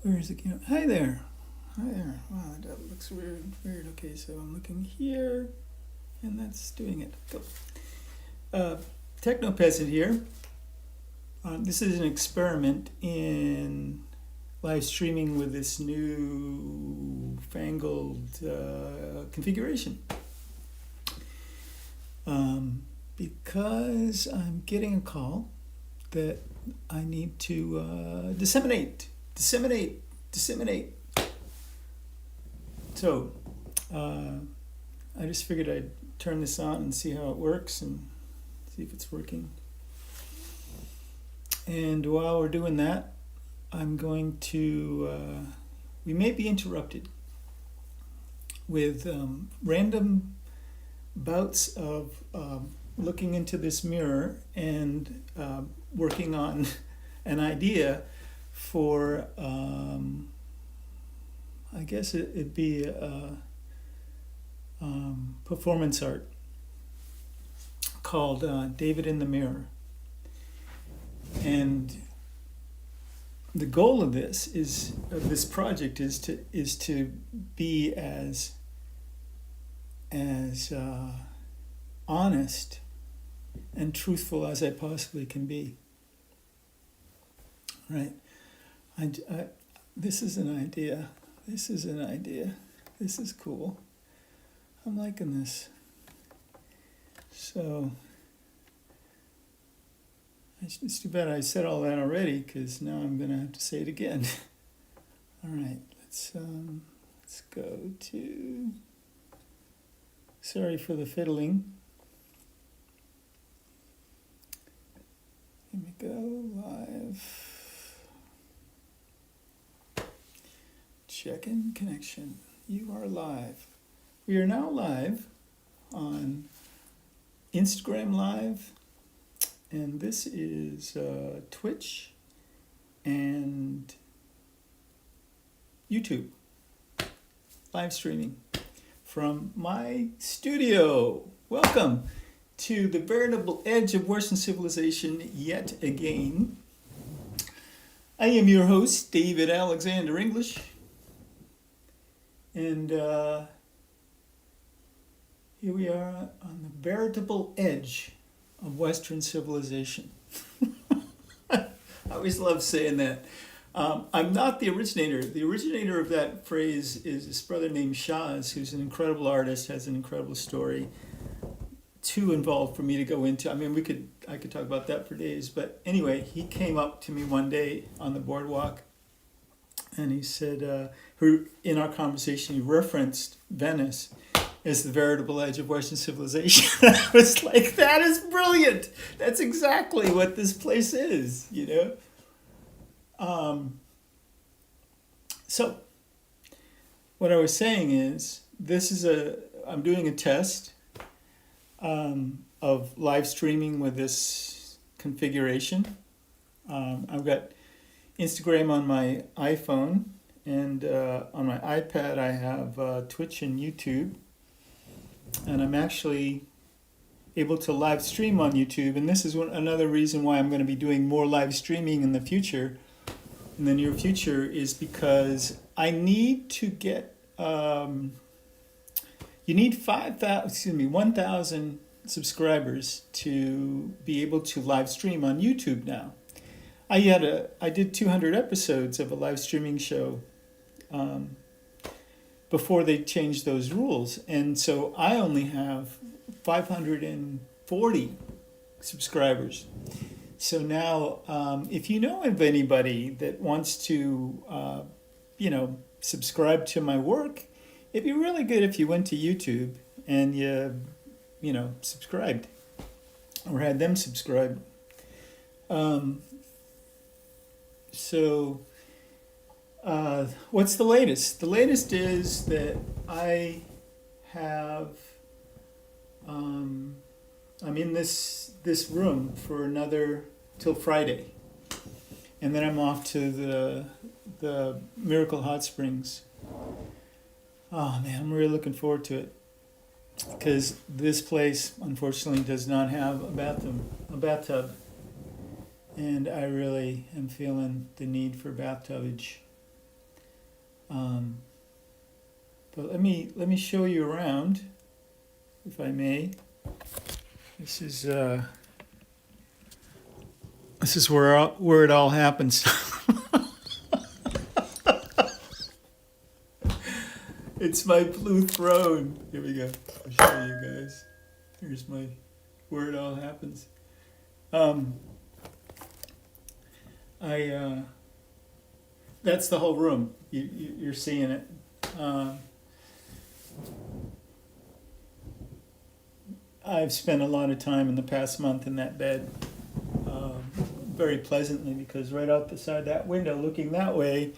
Where is it? Hi there. Hi there. Wow, that looks weird. Weird. Okay, so I'm looking here, and that's doing it. Go. Uh, Techno Peasant here. This is an experiment in live streaming with this new fangled configuration. Because I'm getting a call that I need to disseminate. So, I just figured I'd turn this on and see how it works and see if it's working. And while we're doing that, I'm going to, we may be interrupted with random bouts of looking into this mirror and working on an idea for, I guess it'd be performance art called David in the Mirror. And the goal of this project is to be as honest and truthful as I possibly can be. Right? This is an idea. This is cool. I'm liking this. So, it's too bad I said all that already, because now I'm going to have to say it again. All right, let's go to. Sorry for the fiddling. Here we go, live. Check-in connection. You are live. We are now live on Instagram Live, and this is Twitch and YouTube live streaming from my studio. Welcome to the veritable edge of Western civilization yet again. I am your host, David Alexander English, and here we are on the veritable edge of Western civilization. I always love saying that. I'm not the originator. The originator of that phrase is this brother named Shaz, who's an incredible artist, has an incredible story. Too involved for me to go into. I mean, I could talk about that for days. But anyway, he came up to me one day on the boardwalk, and he said, in our conversation, he referenced Venice as the veritable edge of Western civilization. I was like, that is brilliant. That's exactly what this place is, you know? So what I was saying is, I'm doing a test of live streaming with this configuration. I've got Instagram on my iPhone, and on my iPad I have Twitch and YouTube. And I'm actually able to live stream on YouTube, and this is another reason why I'm going to be doing more live streaming in the future, in the near future, is because I need to get, you need 1,000 subscribers to be able to live stream on YouTube now. I did 200 episodes of a live streaming show before they changed those rules. And so I only have 540 subscribers. So now, if you know of anybody that wants to, subscribe to my work, it'd be really good if you went to YouTube and you subscribed or had them subscribe. What's the latest? The latest is that I have, I'm in this room for till Friday, and then I'm off to the Miracle Hot Springs. Oh man, I'm really looking forward to it, because this place unfortunately does not have a bathtub, and I really am feeling the need for bathtubage. Um, but let me show you around, if I may. This is where it all happens. It's my blue throne. Here we go. I'll show you guys. Here's my where it all happens. Um, I that's the whole room. You're seeing it. Um, I've spent a lot of time in the past month in that bed, very pleasantly, because right out the side of that window, looking that way,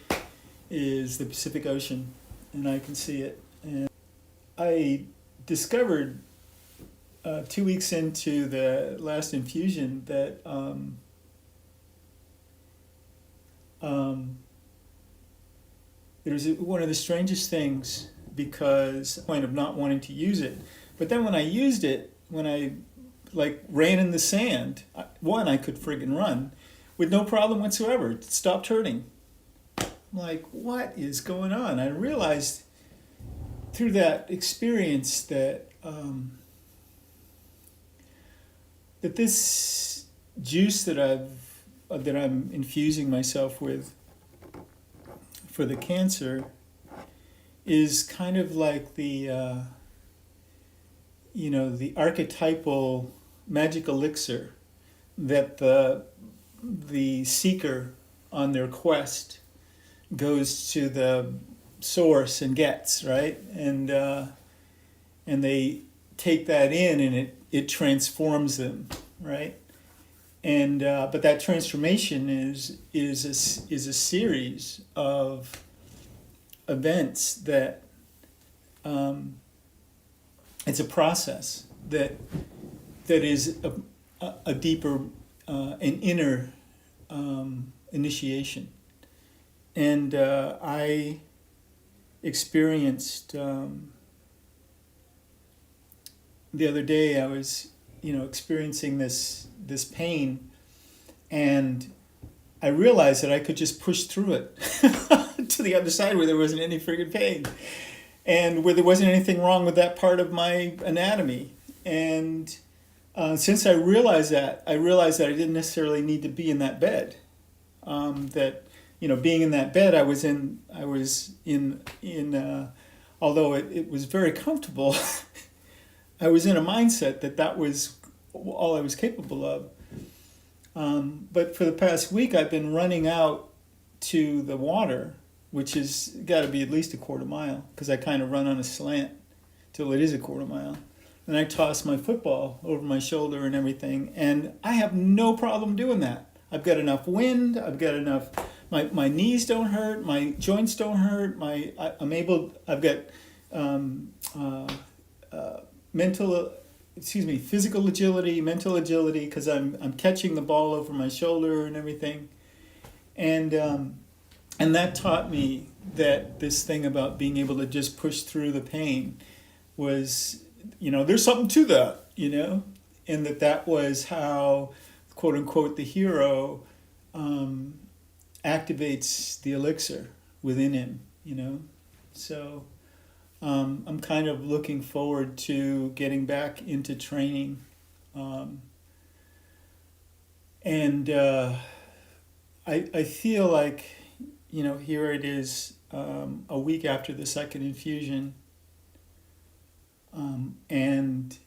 is the Pacific Ocean, and I can see it. And I discovered 2 weeks into the last infusion that it was one of the strangest things, because point of not wanting to use it. But then when I used it, when I ran in the sand, I could friggin' run with no problem whatsoever. It stopped hurting. I'm like, what is going on? I realized through that experience that that this juice that I'm infusing myself with for the cancer is kind of like the the archetypal magic elixir that the seeker on their quest goes to the source and gets, right? And they take that in, and it transforms them, right? And but that transformation is a series of events that it's a process that is a deeper an inner initiation. And I experienced the other day, I was experiencing this pain, and I realized that I could just push through it to the other side where there wasn't any friggin' pain, and where there wasn't anything wrong with that part of my anatomy. And since I realized that I didn't necessarily need to be in that bed. That being in that bed, I was in although it was very comfortable, I was in a mindset that was all I was capable of. But for the past week, I've been running out to the water, which has got to be at least a quarter mile, because I kind of run on a slant till it is a quarter mile. And I toss my football over my shoulder and everything, and I have no problem doing that. I've got enough wind. I've got enough. My knees don't hurt. My joints don't hurt. I've got physical agility, mental agility, because I'm catching the ball over my shoulder and everything, and that taught me that this thing about being able to just push through the pain was, there's something to that, and that was how, quote unquote, the hero activates the elixir within him, So I'm kind of looking forward to getting back into training. And I feel like, here it is, a week after the second infusion. And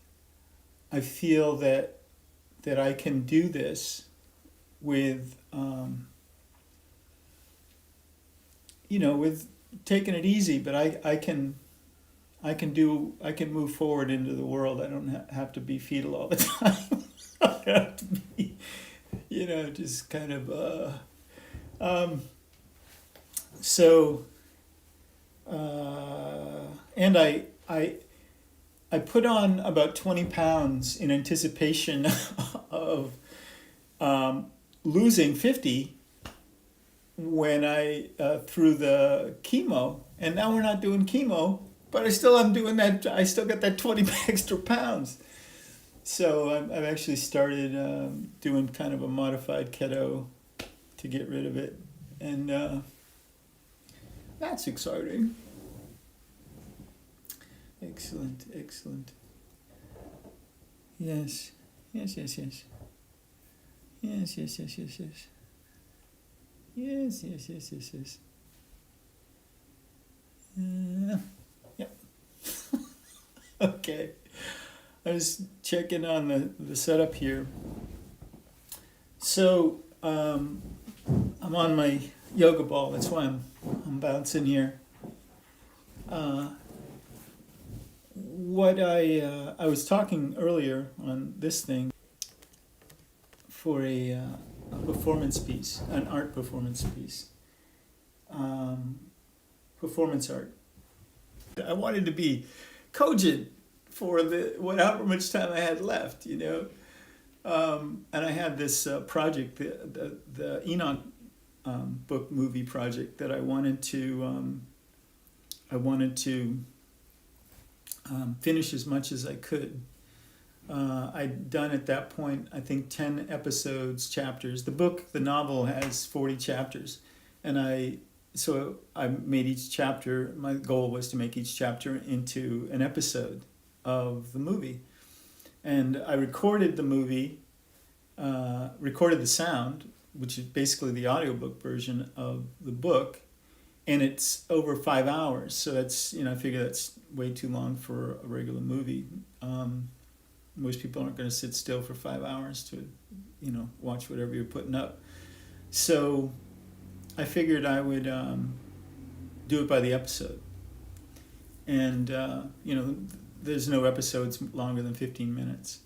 I feel that I can do this with, with taking it easy, but I can move forward into the world. I don't have to be fetal all the time. I have to be, just kind of, and I put on about 20 pounds in anticipation of losing 50 when I through the chemo, and now we're not doing chemo, but I still am doing that. I still got that 20 extra pounds. So I've actually started doing kind of a modified keto to get rid of it, and That's exciting. Excellent, excellent. Yes, yes, yes, yes. Yes, yes, yes, yes, yes. Yes, yes, yes, yes, yes. Yep. Okay. I was checking on the setup here. So, I'm on my yoga ball. That's why I'm bouncing here. Uh, what I was talking earlier on this thing for a performance piece, an art performance piece, um, performance art. I wanted to be cogent for however much time I had left, you know. And I had this project, the Enoch book movie project that I wanted to finish as much as I could. I'd done at that point, I think, 10 episodes, chapters. The novel has 40 chapters, and I made each chapter. My goal was to make each chapter into an episode of the movie, and I recorded the movie, recorded the sound, which is basically the audiobook version of the book, and it's over 5 hours. So that's, I figure that's way too long for a regular movie. Most people aren't going to sit still for 5 hours to, watch whatever you're putting up. So I figured I would do it by the episode. And, there's no episodes longer than 15 minutes.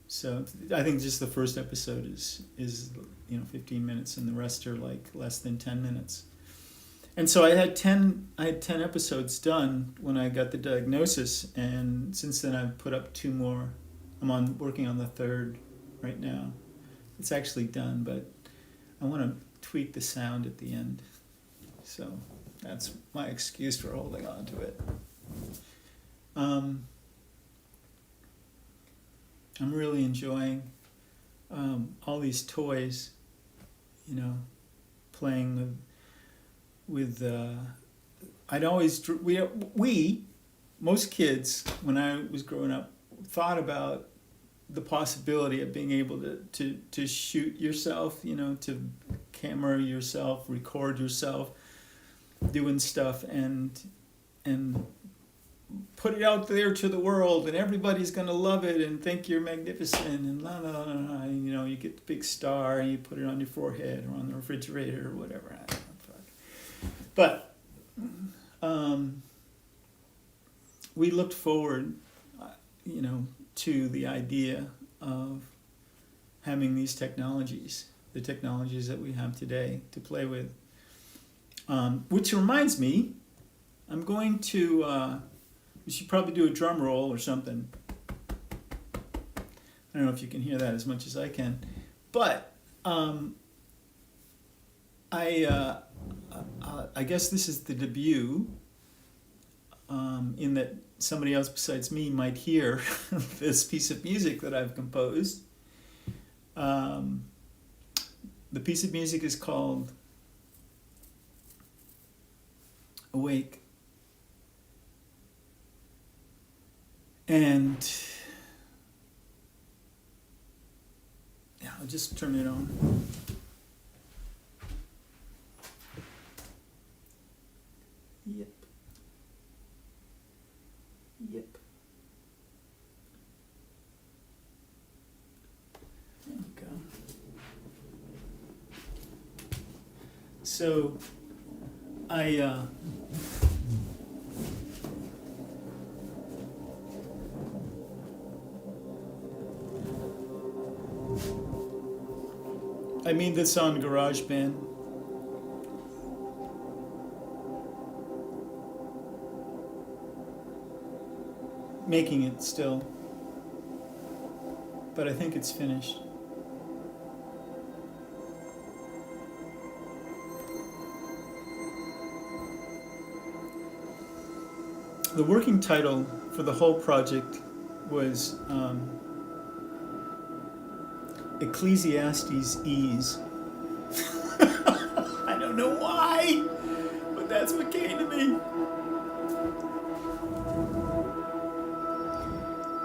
So I think just the first episode is 15 minutes, and the rest are like less than 10 minutes. And so I had 10 episodes done when I got the diagnosis, and since then I've put up 2 more. I'm working on the 3rd right now. It's actually done, but I want to tweak the sound at the end. So that's my excuse for holding on to it. I'm really enjoying all these toys, playing with I'd always most kids when I was growing up thought about the possibility of being able to shoot yourself, to camera yourself, record yourself doing stuff, and put it out there to the world, and everybody's going to love it and think you're magnificent, and la la la la, you get the big star and you put it on your forehead or on the refrigerator or whatever. I don't know, but we looked forward, to the idea of having these technologies, the technologies that we have today to play with. Which reminds me, I'm going to, we should probably do a drum roll or something. I don't know if you can hear that as much as I can, but I guess this is the debut, in that somebody else besides me might hear this piece of music that I've composed. The piece of music is called Awake. And yeah, I'll just turn it on. Yep. Yep. There we go. So I made this on GarageBand. Making it still, but I think it's finished. The working title for the whole project was Ecclesiastes Ease. I don't know why, but That's what came to me.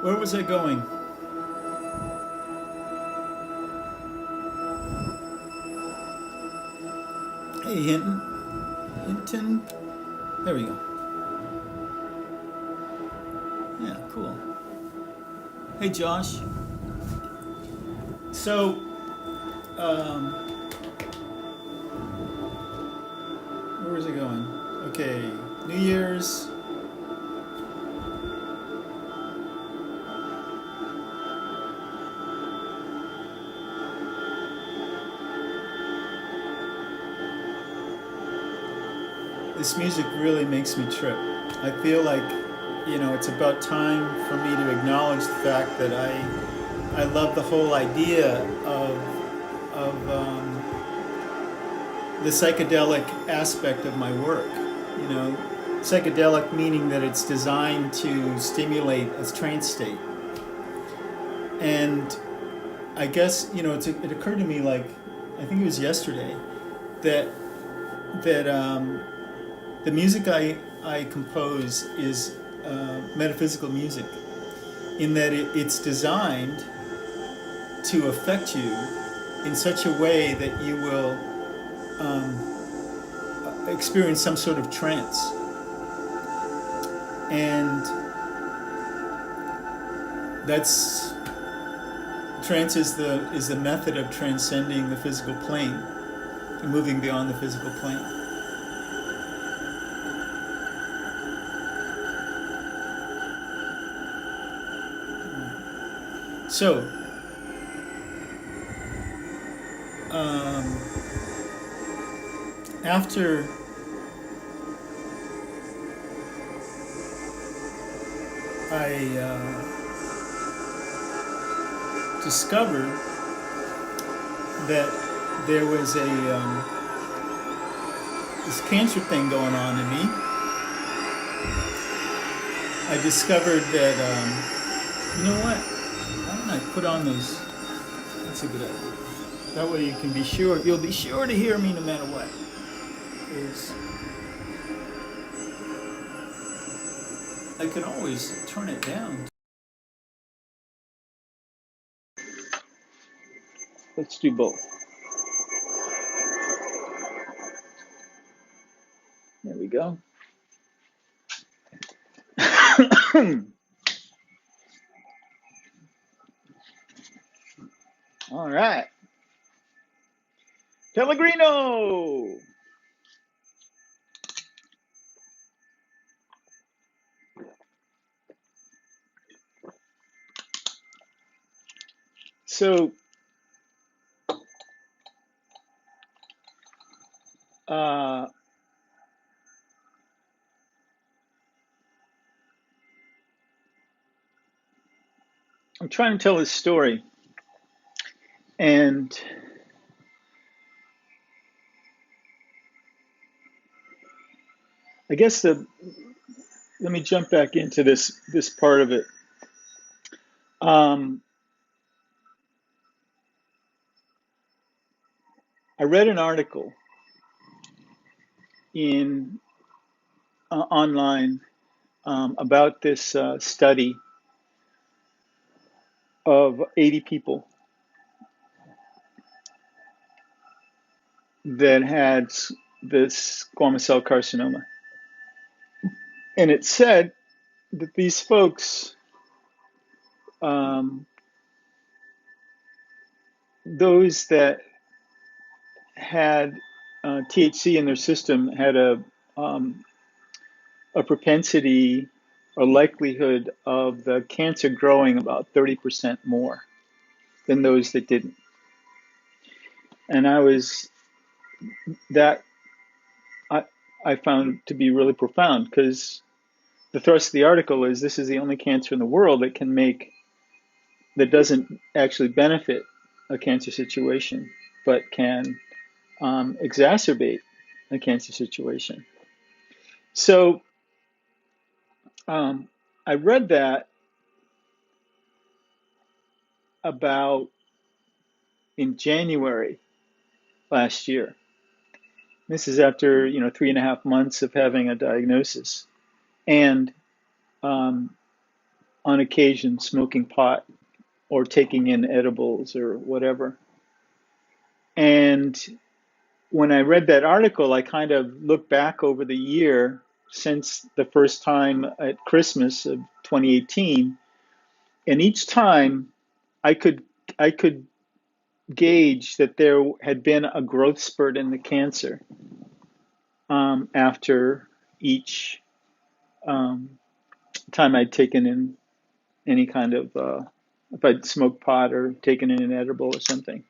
Where was I going? Hey, Hinton. There we go. Yeah, cool. Hey, Josh. So, um, where was I going? Okay, New Year's. This music really makes me trip. I feel like, it's about time for me to acknowledge the fact that I love the whole idea of the psychedelic aspect of my work. You know, psychedelic meaning that it's designed to stimulate a trance state. And I guess it occurred to me, like, I think it was yesterday, that the music I compose is metaphysical music, in that it's designed to affect you in such a way that you will experience some sort of trance. And that's trance is the method of transcending the physical plane and moving beyond the physical plane. So, after I discovered that there was this cancer thing going on in me, I discovered that, you know what? Why don't I put on those? That's a good idea. That way you'll be sure to hear me no matter what. 'Cause I can always turn it down. Let's do both. There we go. All right. Pellegrino! So, I'm trying to tell this story, and I guess let me jump back into this part of it. I read an article in online about this study of 80 people that had this squamous cell carcinoma, and it said that these folks, those that had THC in their system, had a propensity or likelihood of the cancer growing about 30% more than those that didn't. And that I found to be really profound, because the thrust of the article is this is the only cancer in the world that doesn't actually benefit a cancer situation, but can exacerbate a cancer situation. So I read that about in January last year, This is after 3.5 months of having a diagnosis, and um, on occasion smoking pot or taking in edibles or whatever. And when I read that article, I kind of looked back over the year since the first time at Christmas of 2018, and each time I could I could gauge that there had been a growth spurt in the cancer after each um, time I'd taken in any kind of if I'd smoked pot or taken in an edible or something.